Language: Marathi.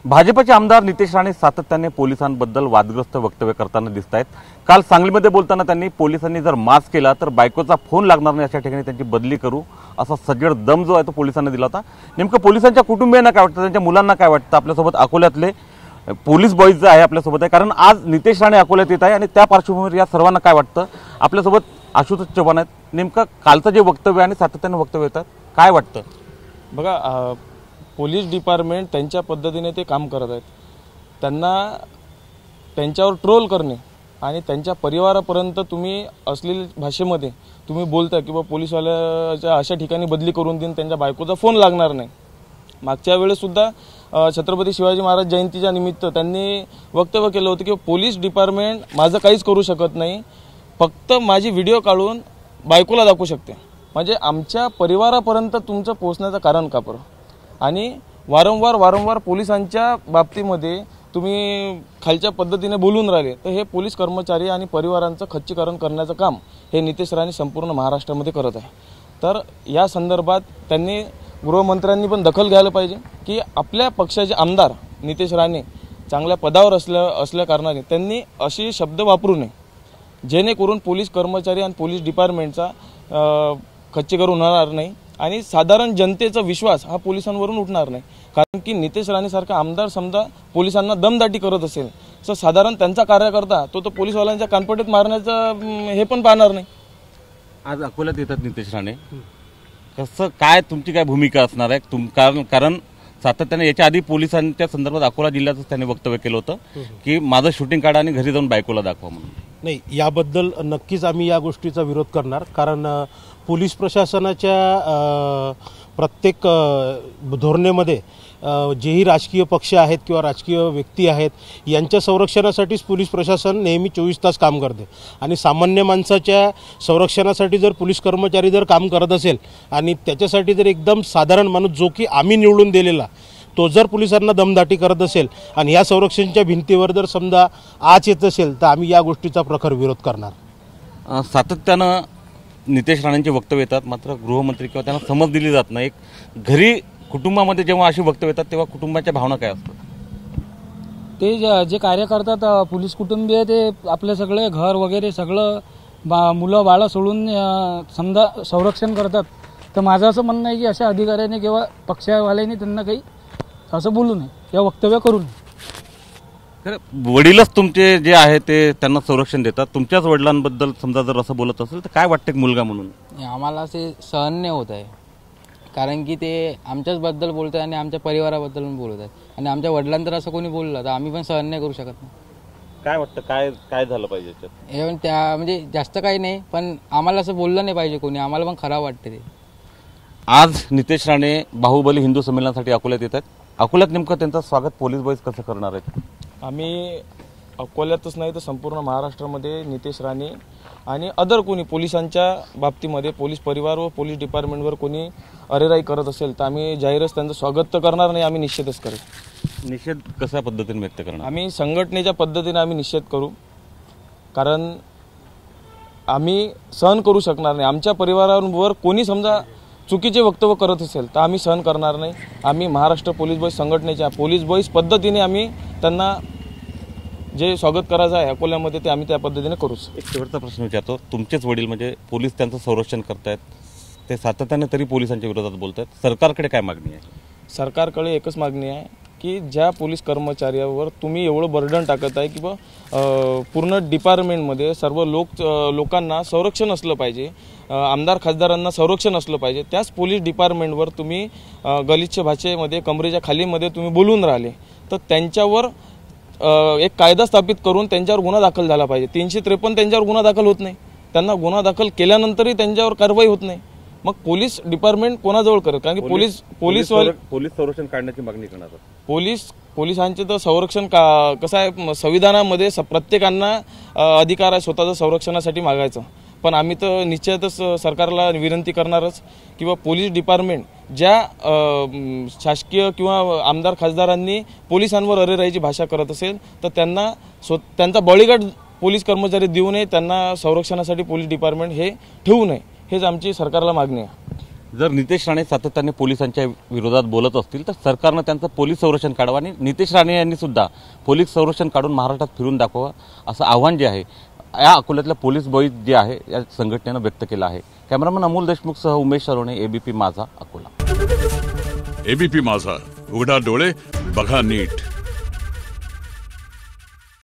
भाजपचे आमदार नितेश राणे सातत्याने पोलिसांबद्दल वादग्रस्त वक्तव्य करताना दिसत आहेत। काल सांगलीमध्ये बोलताना त्यांनी पोलिसांनी जर मास केला तर बायकोचा फोन लागणार नाही अशा ठिकाणी त्यांची बदली करू असा सज्जड दम जो आहे तो पोलिसांना दिला होता। नेमकं पोलिसांच्या कुटुंबियांना काय वाटतं, त्यांच्या मुलांना काय वाटतं, आपल्यासोबत अकोल्यातले पोलीस बॉईज जे आहे आपल्यासोबत आहे, कारण आज नितेश राणे अकोल्यात येत आहे आणि त्या पार्श्वभूमीवर या सर्वांना काय वाटतं। आपल्यासोबत आशुतोष चव्हाण आहेत। नेमकं कालचं जे वक्तव्य आणि सातत्याने वक्तव्य येतात काय वाटतं? बघा, पोलीस डिपार्टमेंट त्यांच्या पद्धतीने ते काम करत आहेत। त्यांना त्यांच्यावर ट्रोल करणे आणि त्यांच्या परिवारापर्यंत तुम्ही अश्लील भाषेमध्ये तुम्ही बोलता की बा पोलीसवाल्याच्या अशा ठिकाणी बदली करून देईन, त्यांच्या बायकोचा फोन लागणार नाही। मागच्या वेळेस सुद्धा छत्रपती शिवाजी महाराज जयंतीच्या निमित्त त्यांनी वक्तव्य केलं होतं की पोलीस डिपार्टमेंट माझं काहीच करू शकत नाही, फक्त माझी व्हिडिओ काढून बायकोला दाखवू शकते। म्हणजे आमच्या परिवारापर्यंत तुमचं पोहोचण्याचं कारण का बरं? आणि वारंवार पोलिसांच्या बाबतीमध्ये तुम्ही खालच्या पद्धतीने बोलून राहिले तर हे पोलीस कर्मचारी आणि परिवारांचं खच्चीकरण करण्याचं काम हे नितेश राणे संपूर्ण महाराष्ट्रामध्ये करत आहे। तर या संदर्भात त्यांनी गृहमंत्र्यांनी पण दखल घ्यायला पाहिजे की आपल्या पक्षाचे आमदार नितेश राणे चांगल्या पदावर असल्या कारणाने त्यांनी अशी शब्द वापरू नये जेणेकरून पोलीस कर्मचारी आणि पोलीस डिपार्टमेंटचा खच्चीकरण होणार नाही आणि साधारण जनतेचा विश्वास हा पोलिसांवरून उठणार नाही। कारण की नितेश राणे सारखा आमदार समजा पोलिसांना दमदाटी करत असेल तर साधारण त्यांचा कार्यकर्ता तो पोलीसवाल्यांच्या कानपटीत मारण्याचं हे पण पाहणार नाही। आज अकोल्यात येतात नितेश राणे, कसं काय तुमची काय भूमिका असणार आहे? कारण सातत्याने याच्या आधी पोलिसांच्या संदर्भात अकोला जिल्ह्यातच त्यांनी वक्तव्य केलं होतं की माझं शूटिंग काढा आणि घरी जाऊन बायकोला दाखवा म्हणून। नाही, याबद्दल नक्कीच आम्ही या गोष्टीचा विरोध करणार। कारण पोलीस प्रशासनाच्या प्रत्येक धोरणेमध्ये जेही राजकीय पक्ष आहेत किंवा राजकीय व्यक्ती आहेत यांच्या संरक्षणासाठीच पोलीस प्रशासन नेहमी 24 तास काम करते आणि सामान्य माणसाच्या संरक्षणासाठी जर पोलीस कर्मचारी जर काम करत असेल आणि त्याच्यासाठी जर एकदम साधारण माणूस जो की आम्ही निवडून दिलेला तो जर पोलिसांना दमदाटी करत असेल आणि या संरक्षणाच्या भिंतीवर जर समजा आच येत असेल तर आम्ही या गोष्टीचा प्रखर विरोध करणार। सातत्यानं नितेश राणेंचे वक्तव्य येतात, मात्र गृहमंत्री किंवा त्यांना समज दिली जात नाही। घरी कुटुंबामध्ये जेव्हा अशी वक्तव्य येतात तेव्हा कुटुंबाच्या भावना काय असतात? ते जे कार्य करतात पोलीस कुटुंबीय ते आपले सगळे घर वगैरे सगळं मुलं बाळं सोडून समजा संरक्षण करतात। तर माझं असं म्हणणं आहे की अशा अधिकाऱ्याने किंवा पक्षवाल्यांनी त्यांना काही असं बोलू नये या वक्तव्य करू नये। वडीलच तुमचे जे आहे ते त्यांना संरक्षण देतात, तुमच्याच वडिलांबद्दल समजा जर असं बोलत असेल तर काय वाटतं मुलगा म्हणून? आम्हाला असे सहन नाही होत आहे, कारण की ते आमच्याच बद्दल बोलत आहे आणि आमच्या परिवाराबद्दल पण बोलत आहेत आणि आमच्या वडिलांतर असं कोणी बोललं तर आम्ही पण सहन नाही करू शकत नाही। काय वाटतं काय झालं पाहिजे त्याच्यात? त्या म्हणजे जास्त काही नाही, पण आम्हाला असं बोललं नाही पाहिजे कोणी, आम्हाला पण खराब वाटते ते। आज नितेश राणे बाहुबली हिंदू संमेलनासाठी अकोल्यात येत आहेत। अकोल्यात नेमकं त्यांचं स्वागत पोलीस बॉईज कसं करणार आहेत? आम्ही अकोल्यातच नाही तर संपूर्ण महाराष्ट्रामध्ये नितेश राणे आणि अदर कोणी पोलिसांच्या बाबतीमध्ये पोलीस परिवार व पोलीस डिपार्टमेंटवर कोणी अरेराई करत असेल तर आम्ही जाहीरच त्यांचं स्वागत तर करणार नाही, आम्ही निषेधच करू। निषेध कशा पद्धतीने व्यक्त करणार? आम्ही संघटनेच्या पद्धतीने आम्ही निषेध करू, कारण आम्ही सहन करू शकणार नाही। आमच्या परिवारावर कोणी समजा चुकीचे वक्तव्य करत असेल तर आम्ही सहन करणार नाही। आम्ही महाराष्ट्र पोलीस बॉईज संघटनेच्या पोलीस बॉईज पद्धतीने आम्ही त्यांना जे स्वागत करायचं आहे अकोल्यामध्ये ते आम्ही त्या पद्धतीने करूच। एक शेवटचा प्रश्न विचारतो, तुमचेच वडील म्हणजे पोलीस त्यांचं संरक्षण करतायत, ते सातत्याने तरी पोलिसांच्या विरोधात बोलतात, सरकारकडे काय मागणी आहे? सरकारकडे एकच मागणी आहे की ज्या पोलीस कर्मचाऱ्यावर तुम्ही एवढं बर्डन टाकत आहे की बा पूर्ण डिपार्टमेंटमध्ये सर्व लोकांना संरक्षण असलं पाहिजे, आमदार खासदारांना संरक्षण असलं पाहिजे, त्याच पोलीस डिपार्टमेंटवर तुम्ही गलिच्छ भाषेमध्ये कमरेच्या खालीमध्ये तुम्ही बोलून राहिले तर त्यांच्यावर एक कायदा स्थापित करून त्यांच्यावर गुन्हा दाखल झाला पाहिजे। 353 त्यांच्यावर गुन्हा दाखल होत नाही, त्यांना गुन्हा दाखल केल्यानंतरही त्यांच्यावर कारवाई होत नाही, मग पोलीस डिपार्टमेंट कोणाजवळ करत? कारण की पोलीस संरक्षण काढण्याची मागणी करणार। पोलिसांचे तर संरक्षण कसं आहे, संविधानामध्ये प्रत्येकांना अधिकार आहे स्वतःच्या संरक्षणासाठी मागायचं, पण आम्ही तर निश्चितच सरकारला विनंती करणारच किंवा पोलीस डिपार्टमेंट ज्या शासकीय किंवा आमदार खासदारांनी पोलिसांवर अरेराईची भाषा करत असेल तर त्यांचा बॉडीगार्ड पोलीस कर्मचारी देऊ नये, त्यांना संरक्षणासाठी पोलीस डिपार्टमेंट हे ठेवू नये, हेच आमची सरकारला मागणी आहे। जर नितेश राणे सातत्याने पोलिसांच्या विरोधात बोलत असतील तर सरकारनं त्यांचं पोलीस संरक्षण काढावं आणि नितेश राणे यांनी सुद्धा पोलीस संरक्षण काढून महाराष्ट्रात फिरून दाखवावं असं आव्हान जे आहे या अकोल्यातल्या पोलीस बळी जे आहे या संघटनेनं व्यक्त केलं आहे. कॅमेरामन अमोल देशमुखसह उमेश सरोणे, एबीपी माझा, अकोला. एबीपी माझा, उघडा डोळे बघा नीट.